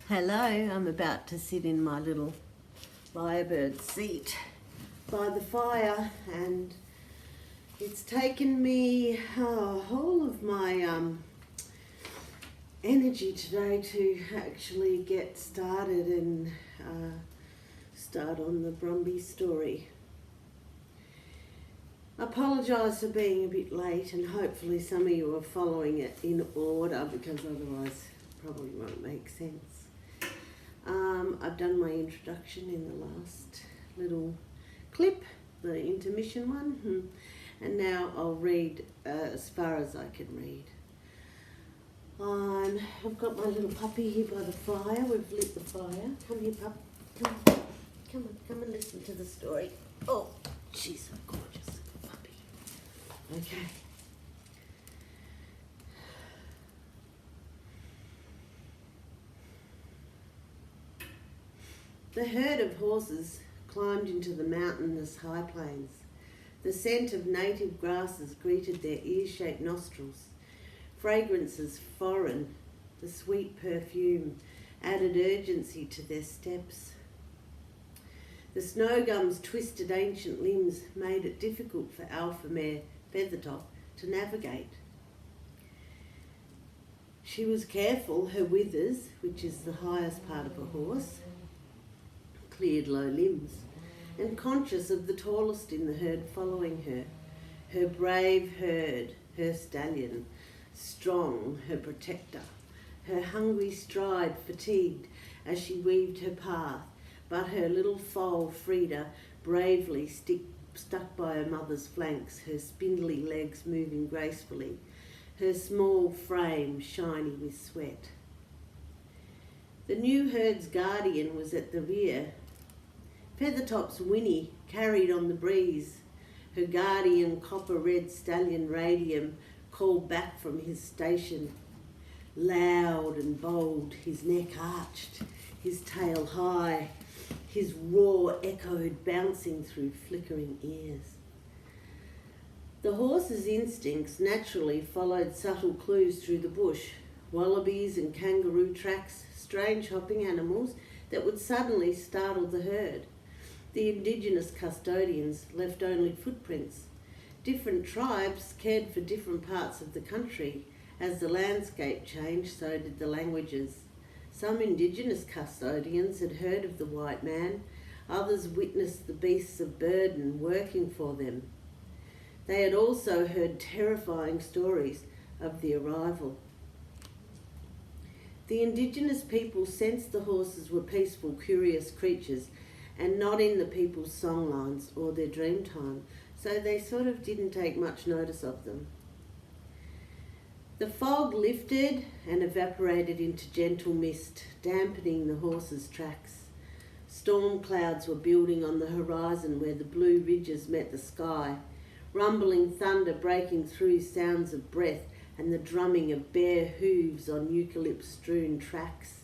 Hello, I'm about to sit in my little lyrebird seat by the fire, and it's taken me a whole of my energy today to actually get started and start on the Brumby story. I apologise for being a bit late, and hopefully some of you are following it in order, because otherwise it probably won't make sense. I've done my introduction in the last little clip, the intermission one, and now I'll read as far as I can read. I've got my little puppy here by the fire. We've lit the fire. Come here, pup. Come and listen to the story. Oh, she's so gorgeous, puppy. Okay. The herd of horses climbed into the mountainous high plains. The scent of native grasses greeted their ear-shaped nostrils. Fragrances foreign, the sweet perfume, added urgency to their steps. The snow gum's twisted ancient limbs made it difficult for alpha mare Feathertop to navigate. She was careful her withers, which is the highest part of a horse, cleared low limbs, and conscious of the tallest in the herd following her. Her brave herd, her stallion, strong, her protector. Her hungry stride fatigued as she weaved her path, but her little foal, Frida, bravely stuck by her mother's flanks, her spindly legs moving gracefully, her small frame shiny with sweat. The new herd's guardian was at the rear. Feathertop's whinny carried on the breeze. Her guardian copper-red stallion Radium called back from his station. Loud and bold, his neck arched, his tail high, his roar echoed, bouncing through flickering ears. The horse's instincts naturally followed subtle clues through the bush, wallabies and kangaroo tracks, strange hopping animals that would suddenly startle the herd. The indigenous custodians left only footprints. Different tribes cared for different parts of the country. As the landscape changed, so did the languages. Some indigenous custodians had heard of the white man. Others witnessed the beasts of burden working for them. They had also heard terrifying stories of the arrival. The indigenous people sensed the horses were peaceful, curious creatures, and not in the people's songlines or their dream time, so they sort of didn't take much notice of them. The fog lifted and evaporated into gentle mist, dampening the horses' tracks. Storm clouds were building on the horizon where the blue ridges met the sky, rumbling thunder breaking through sounds of breath and the drumming of bare hooves on eucalypt-strewn tracks.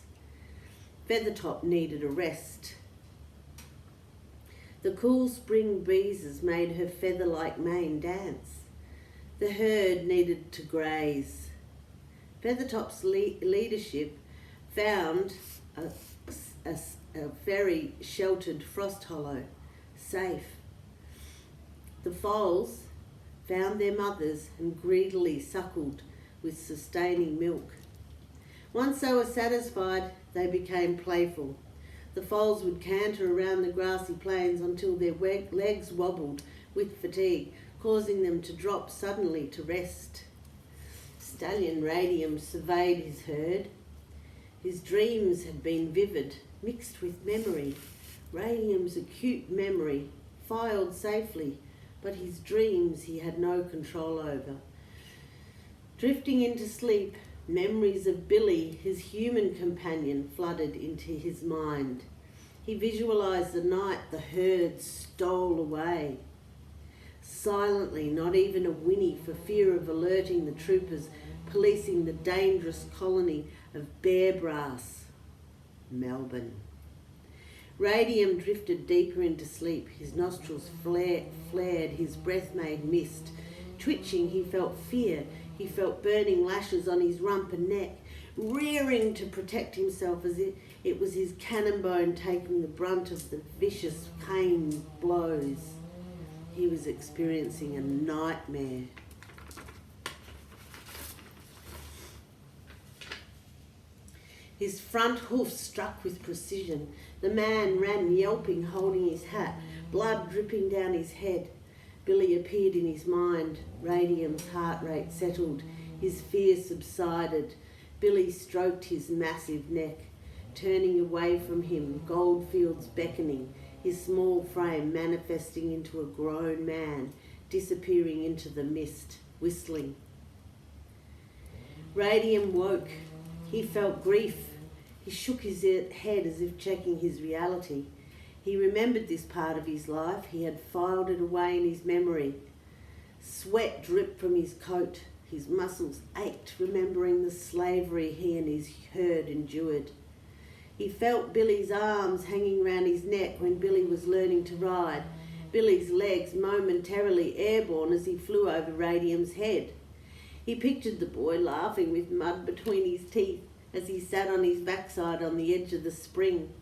Feathertop needed a rest. The cool spring breezes made her feather-like mane dance. The herd needed to graze. Feathertop's leadership found a very sheltered frost hollow, safe. The foals found their mothers and greedily suckled with sustaining milk. Once they were satisfied, they became playful. The foals would canter around the grassy plains until their legs wobbled with fatigue, causing them to drop suddenly to rest. Stallion Radium surveyed his herd. His dreams had been vivid, mixed with memory. Radium's acute memory filed safely, but his dreams he had no control over. Drifting into sleep, memories of Billy, his human companion, flooded into his mind. He visualised the night the herd stole away. Silently, not even a whinny for fear of alerting the troopers policing the dangerous colony of Bearbrass, Melbourne. Radium drifted deeper into sleep. His nostrils flared, his breath made mist. Twitching, he felt fear. He felt burning lashes on his rump and neck. rearing to protect himself as if it was his cannon bone taking the brunt of the vicious cane blows. He was experiencing a nightmare. His front hoofs struck with precision. The man ran yelping, holding his hat, blood dripping down his head. Billy appeared in his mind. Radium's heart rate settled. His fear subsided. Billy stroked his massive neck. Turning away from him, goldfields beckoning, his small frame manifesting into a grown man, disappearing into the mist, whistling. Radium woke. He felt grief. He shook his head as if checking his reality. He remembered this part of his life. He had filed it away in his memory. Sweat dripped from his coat. His muscles ached, remembering the slavery he and his herd endured. He felt Billy's arms hanging round his neck when Billy was learning to ride, Billy's legs momentarily airborne as he flew over Radium's head. He pictured the boy laughing with mud between his teeth as he sat on his backside on the edge of the spring.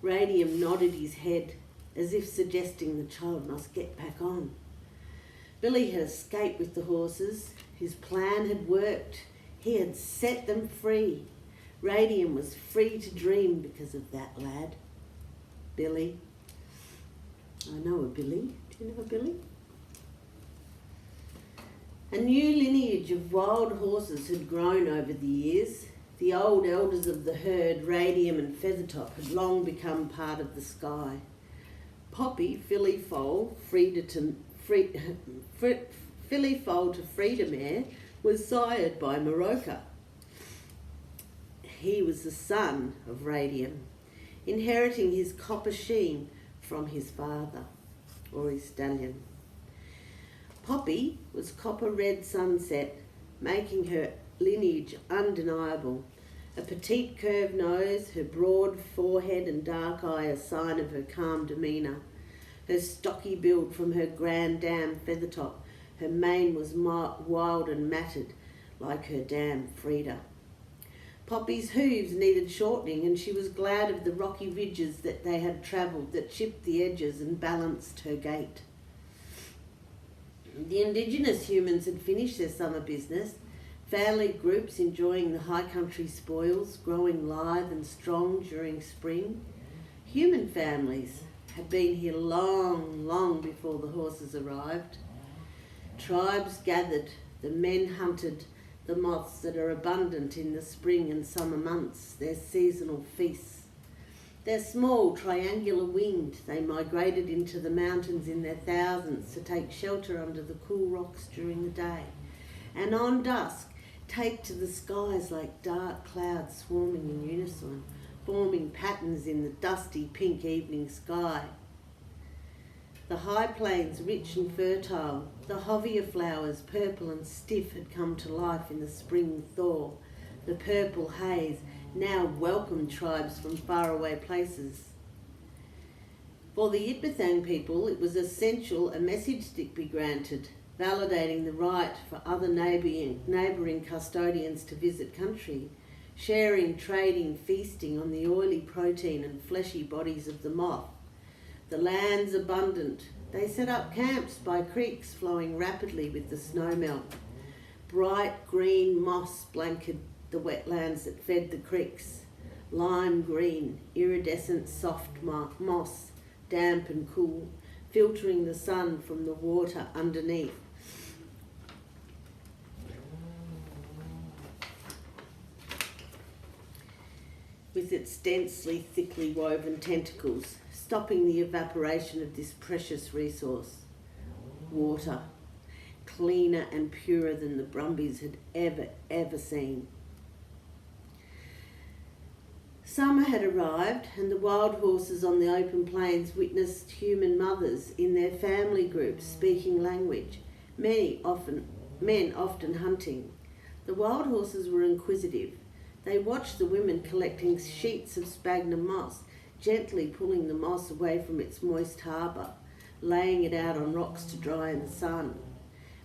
Radium nodded his head, as if suggesting the child must get back on. Billy had escaped with the horses. His plan had worked. He had set them free. Radium was free to dream because of that lad. Billy. I know a Billy. Do you know a Billy? A new lineage of wild horses had grown over the years. The old elders of the herd, Radium and Feathertop, had long become part of the sky. Poppy, filly foal to Freedomare, was sired by Moroka. He was the son of Radium, inheriting his copper sheen from his father, or his stallion. Poppy was copper red sunset, making her lineage undeniable. A petite curved nose, her broad forehead and dark eye a sign of her calm demeanour. Her stocky build from her grand dam Feathertop. Her mane was wild and matted like her dam Frida. Poppy's hooves needed shortening, and she was glad of the rocky ridges that they had travelled that chipped the edges and balanced her gait. The indigenous humans had finished their summer business, family groups enjoying the high country spoils, growing lithe and strong during spring. Human families had been here long, long before the horses arrived. Tribes gathered, the men hunted the moths that are abundant in the spring and summer months, their seasonal feasts. They're small, triangular winged. They migrated into the mountains in their thousands to take shelter under the cool rocks during the day, and on dusk take to the skies like dark clouds swarming in unison, forming patterns in the dusty pink evening sky. The high plains, rich and fertile, the hovea flowers, purple and stiff, had come to life in the spring thaw. The purple haze now welcomed tribes from faraway places. For the Yitbathang people, it was essential a message stick be granted, validating the right for other neighbouring custodians to visit country, sharing, trading, feasting on the oily protein and fleshy bodies of the moth. The land's abundant. They set up camps by creeks flowing rapidly with the snowmelt. Bright green moss blanketed the wetlands that fed the creeks. Lime green, iridescent soft moss, damp and cool, filtering the sun from the water underneath. With its densely, thickly woven tentacles, stopping the evaporation of this precious resource. Water, cleaner and purer than the Brumbies had ever seen. Summer had arrived, and the wild horses on the open plains witnessed human mothers in their family groups speaking language, men often hunting. The wild horses were inquisitive. They watched the women collecting sheets of sphagnum moss, gently pulling the moss away from its moist harbour, laying it out on rocks to dry in the sun.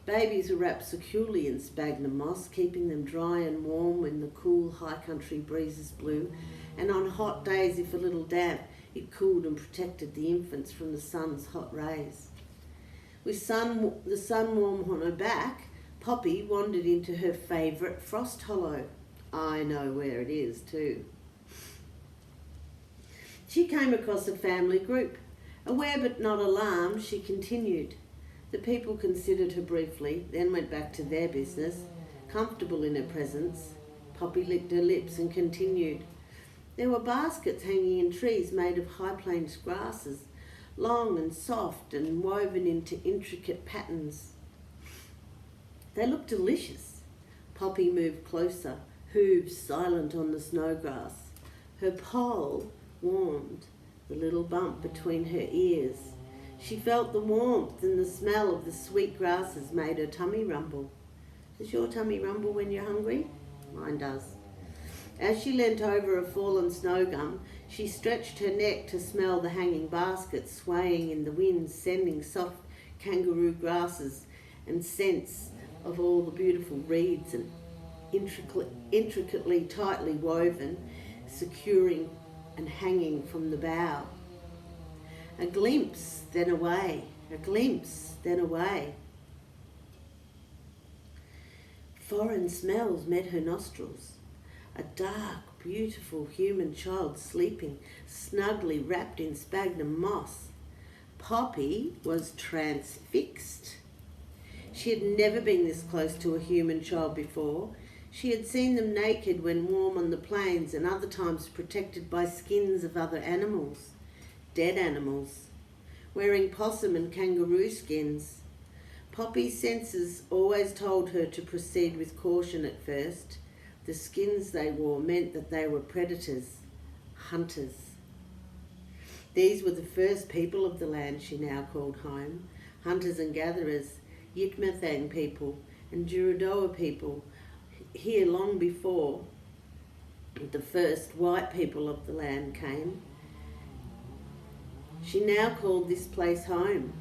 Babies were wrapped securely in sphagnum moss, keeping them dry and warm when the cool high country breezes blew, and on hot days, if a little damp, it cooled and protected the infants from the sun's hot rays. With the sun warm on her back, Poppy wandered into her favourite frost hollow. I know where it is too. She came across a family group. Aware but not alarmed, she continued. The people considered her briefly, then went back to their business. Comfortable in her presence, Poppy licked her lips and continued. There were baskets hanging in trees made of high plains grasses, long and soft and woven into intricate patterns. They looked delicious. Poppy moved closer, hooves silent on the snowgrass. Her pole warmed the little bump between her ears. She felt the warmth and the smell of the sweet grasses made her tummy rumble. Does your tummy rumble when you're hungry? Mine does. As she leant over a fallen snow gum, she stretched her neck to smell the hanging baskets swaying in the wind, sending soft kangaroo grasses and scents of all the beautiful reeds and intricately tightly woven, securing and hanging from the bough. A glimpse, then away. A glimpse, then away. Foreign smells met her nostrils. A dark, beautiful human child sleeping, snugly wrapped in sphagnum moss. Poppy was transfixed. She had never been this close to a human child before. She had seen them naked when warm on the plains and other times protected by skins of other animals, dead animals, wearing possum and kangaroo skins. Poppy's senses always told her to proceed with caution at first. The skins they wore meant that they were predators, hunters. These were the first people of the land she now called home, hunters and gatherers, Yitmathang people and Jurudoa people, here long before the first white people of the land came. She now called this place home,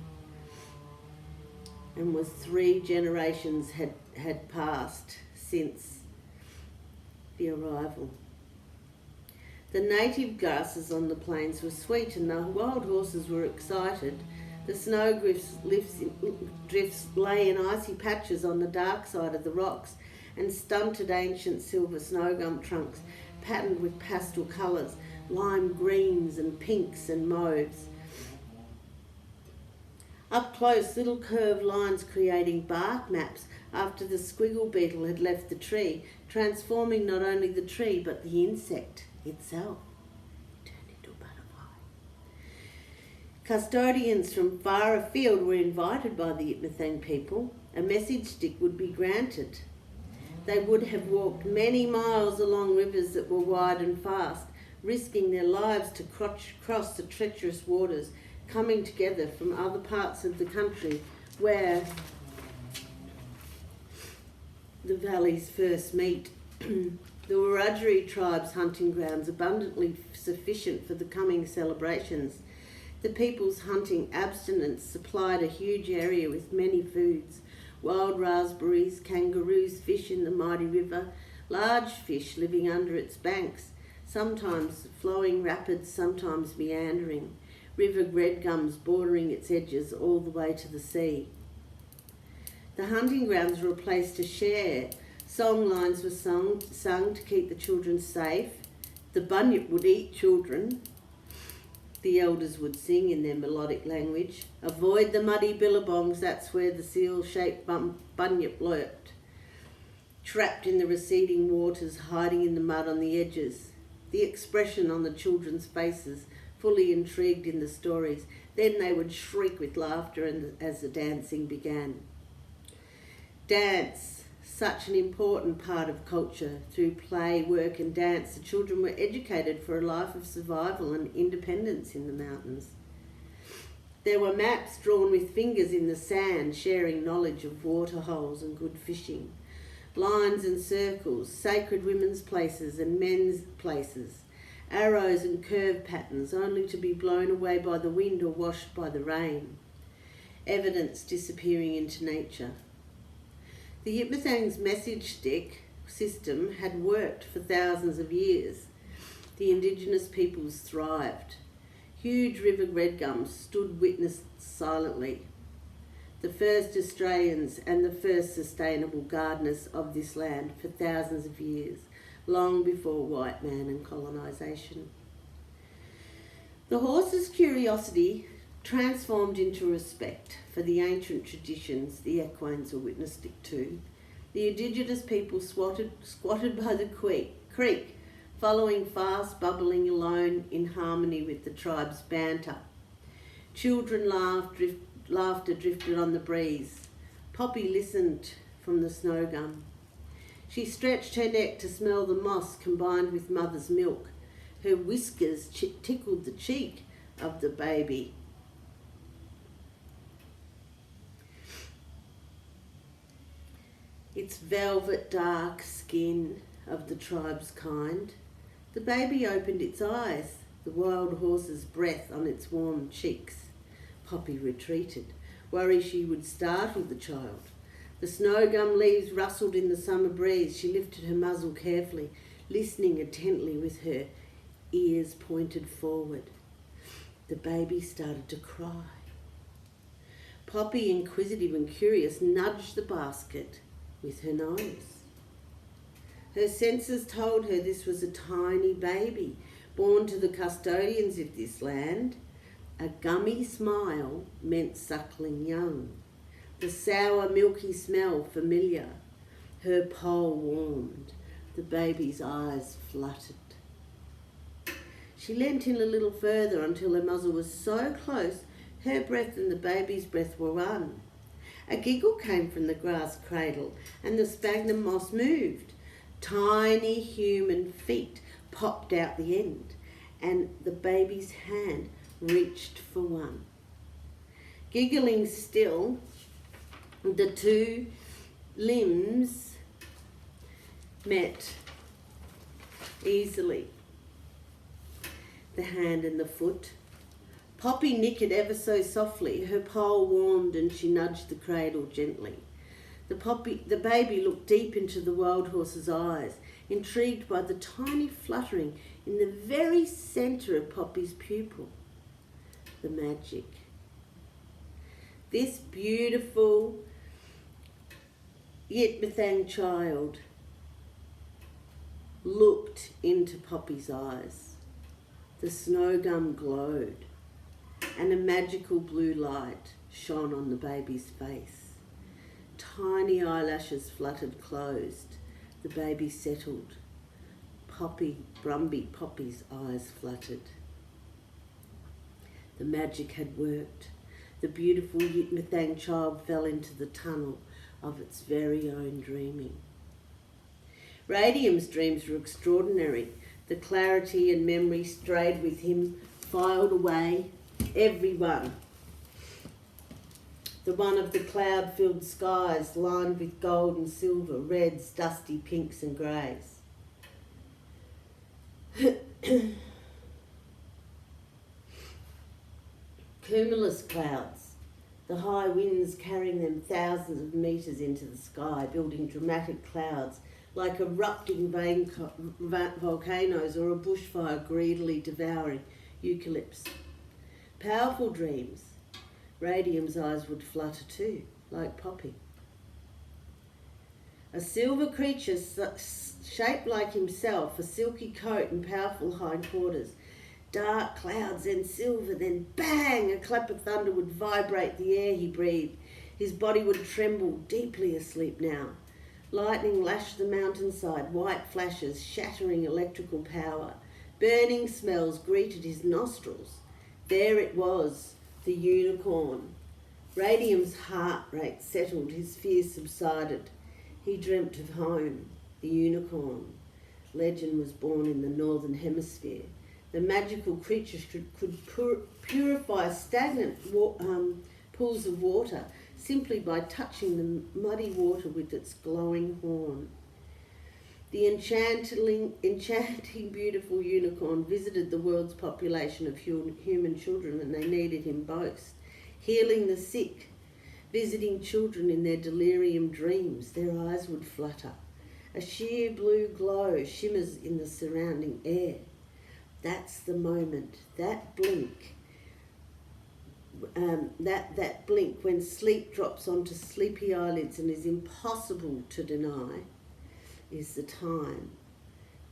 and was 3 generations had passed since the arrival. The native grasses on the plains were sweet and the wild horses were excited. The snow drifts lay in icy patches on the dark side of the rocks, and stunted ancient silver snow gum trunks patterned with pastel colours, lime greens and pinks and mauves. Up close, little curved lines creating bark maps after the squiggle beetle had left the tree, transforming not only the tree but the insect itself. It turned into a butterfly. Custodians from far afield were invited by the Yitmathang people. A message stick would be granted. They would have walked many miles along rivers that were wide and fast, risking their lives to cross the treacherous waters, coming together from other parts of the country where the valleys first meet. The Wiradjuri tribe's hunting grounds abundantly sufficient for the coming celebrations. The people's hunting abstinence supplied a huge area with many foods: wild raspberries, kangaroos, fish in the mighty river, large fish living under its banks, sometimes flowing rapids, sometimes meandering, river breadgums bordering its edges all the way to the sea. The hunting grounds were a place to share. Song lines were sung to keep the children safe. The bunyip would eat children. The elders would sing in their melodic language. Avoid the muddy billabongs, that's where the seal-shaped bunyip lurked, trapped in the receding waters, hiding in the mud on the edges. The expression on the children's faces, fully intrigued in the stories. Then they would shriek with laughter as the dancing began. Dance, such an important part of culture. Through play, work and dance, the children were educated for a life of survival and independence in the mountains. There were maps drawn with fingers in the sand, sharing knowledge of waterholes and good fishing. Lines and circles, sacred women's places and men's places. Arrows and curve patterns only to be blown away by the wind or washed by the rain. Evidence disappearing into nature. The Yipmuthang's message stick system had worked for thousands of years. The indigenous peoples thrived. Huge river red gums stood witness silently. The first Australians and the first sustainable gardeners of this land for thousands of years, long before white man and colonisation. The horse's curiosity transformed into respect for the ancient traditions the equines were witness to. The indigenous people squatted by the creek, following fast, bubbling alone in harmony with the tribe's banter. Children laughter drifted on the breeze. Poppy listened from the snow gum. She stretched her neck to smell the moss combined with mother's milk. Her whiskers tickled the cheek of the baby. Its velvet dark skin of the tribe's kind. The baby opened its eyes, the wild horse's breath on its warm cheeks. Poppy retreated, worried she would startle the child. The snow gum leaves rustled in the summer breeze. She lifted her muzzle carefully, listening intently with her ears pointed forward. The baby started to cry. Poppy, inquisitive and curious, nudged the basket with her nose. Her senses told her this was a tiny baby, born to the custodians of this land. A gummy smile meant suckling young. The sour, milky smell familiar. Her pole warmed. The baby's eyes fluttered. She leant in a little further until her muzzle was so close her breath and the baby's breath were one. A giggle came from the grass cradle and the sphagnum moss moved. Tiny human feet popped out the end and the baby's hand reached for one. Giggling still, the two limbs met easily. The hand and the foot. Poppy nickered ever so softly. Her pole warmed and she nudged the cradle gently. The baby looked deep into the wild horse's eyes, intrigued by the tiny fluttering in the very centre of Poppy's pupil. The magic. This beautiful Yipmuthang child looked into Poppy's eyes. The snow gum glowed and a magical blue light shone on the baby's face. Tiny eyelashes fluttered closed. The baby settled. Brumby Poppy's eyes fluttered. The magic had worked. The beautiful Yipmuthang child fell into the tunnel of its very own dreaming. Radium's dreams were extraordinary. The clarity and memory strayed with him, filed away, every one. The one of the cloud-filled skies lined with gold and silver, reds, dusty pinks and greys. Cumulus clouds, the high winds carrying them thousands of metres into the sky, building dramatic clouds like erupting volcanoes or a bushfire greedily devouring eucalypts. Powerful dreams. Radium's eyes would flutter too, like Poppy. A silver creature shaped like himself, a silky coat and powerful hindquarters. Dark clouds, then silver, then bang! A clap of thunder would vibrate the air he breathed. His body would tremble, deeply asleep now. Lightning lashed the mountainside, white flashes shattering electrical power. Burning smells greeted his nostrils. There it was, the unicorn. Radium's heart rate settled, his fears subsided. He dreamt of home, the unicorn. Legend was born in the northern hemisphere. The magical creature could purify stagnant pools of water simply by touching the muddy water with its glowing horn. The enchanting beautiful unicorn visited the world's population of human children, and they needed him most. Healing the sick, visiting children in their delirium dreams. Their eyes would flutter. A sheer blue glow shimmers in the surrounding air. That's the moment, that blink, that blink when sleep drops onto sleepy eyelids and is impossible to deny, is the time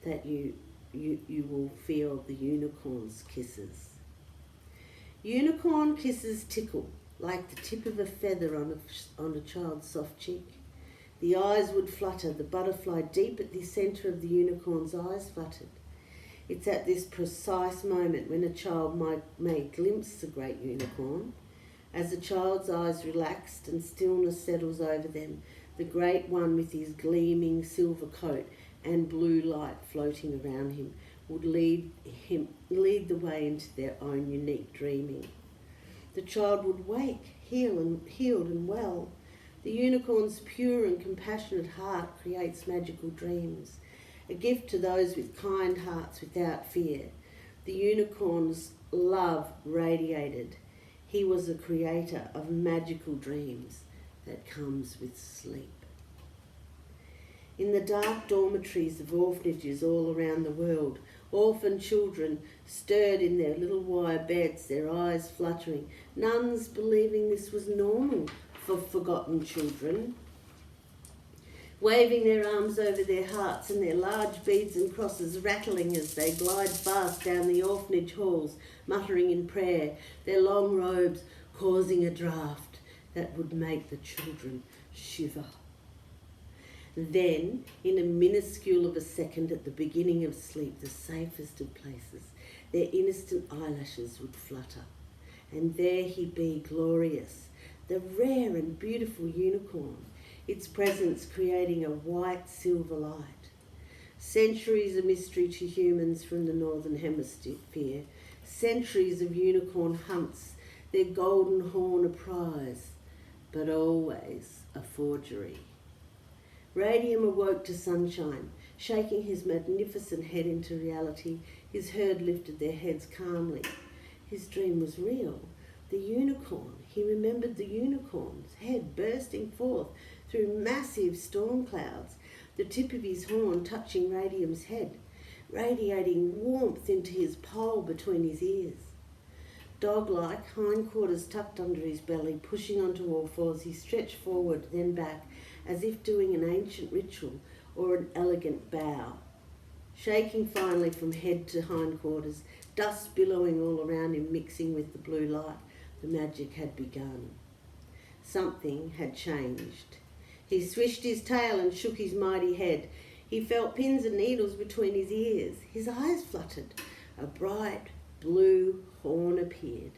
that you will feel the unicorn's kisses. Unicorn kisses tickle like the tip of a feather on a child's soft cheek. The eyes would flutter, the butterfly deep at the centre of the unicorn's eyes fluttered. It's at this precise moment when a child may glimpse the great unicorn. As the child's eyes relaxed and stillness settles over them, the great one with his gleaming silver coat and blue light floating around him would lead the way into their own unique dreaming. The child would wake, healed and well. The unicorn's pure and compassionate heart creates magical dreams, a gift to those with kind hearts without fear. The unicorn's love radiated. He was a creator of magical dreams that comes with sleep. In the dark dormitories of orphanages all around the world, orphan children stirred in their little wire beds, their eyes fluttering, nuns believing this was normal for forgotten children, waving their arms over their hearts and their large beads and crosses rattling as they glide fast down the orphanage halls, muttering in prayer, their long robes causing a draught that would make the children shiver. Then, in a minuscule of a second at the beginning of sleep, the safest of places, their innocent eyelashes would flutter. And there he'd be, glorious, the rare and beautiful unicorn, its presence creating a white silver light. Centuries of mystery to humans from the Northern Hemisphere, centuries of unicorn hunts, their golden horn a prize, but always a forgery. Radium awoke to sunshine, shaking his magnificent head into reality. His herd lifted their heads calmly. His dream was real. The unicorn, he remembered the unicorn's head bursting forth through massive storm clouds, the tip of his horn touching Radium's head, radiating warmth into his pole between his ears. Dog-like, hindquarters tucked under his belly, pushing onto all fours, he stretched forward, then back, as if doing an ancient ritual or an elegant bow. Shaking finally from head to hindquarters, dust billowing all around him, mixing with the blue light, the magic had begun. Something had changed. He swished his tail and shook his mighty head. He felt pins and needles between his ears. His eyes fluttered. A bright blue horn appeared,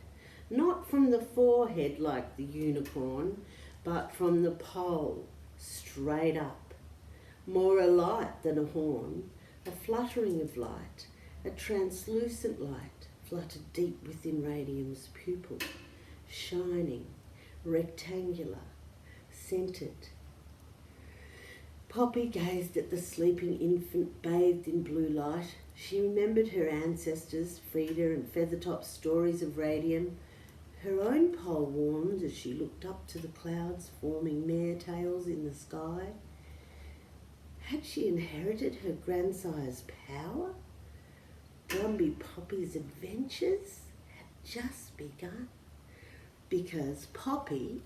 not from the forehead like the unicorn, but from the pole, straight up. More a light than a horn, a fluttering of light, a translucent light fluttered deep within Radium's pupil, shining, rectangular, scented. Poppy gazed at the sleeping infant bathed in blue light. She remembered her ancestors, Frida and Feathertop's stories of Radium. Her own pole warmed as she looked up to the clouds forming mare tails in the sky. Had she inherited her grandsire's power? Brumby Poppy's adventures had just begun, because Poppy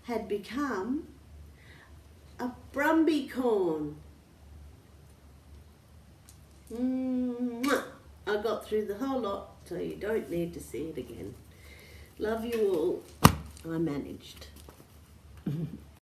had become a Brumby corn. I got through the whole lot, so you don't need to see it again. Love you all. I managed.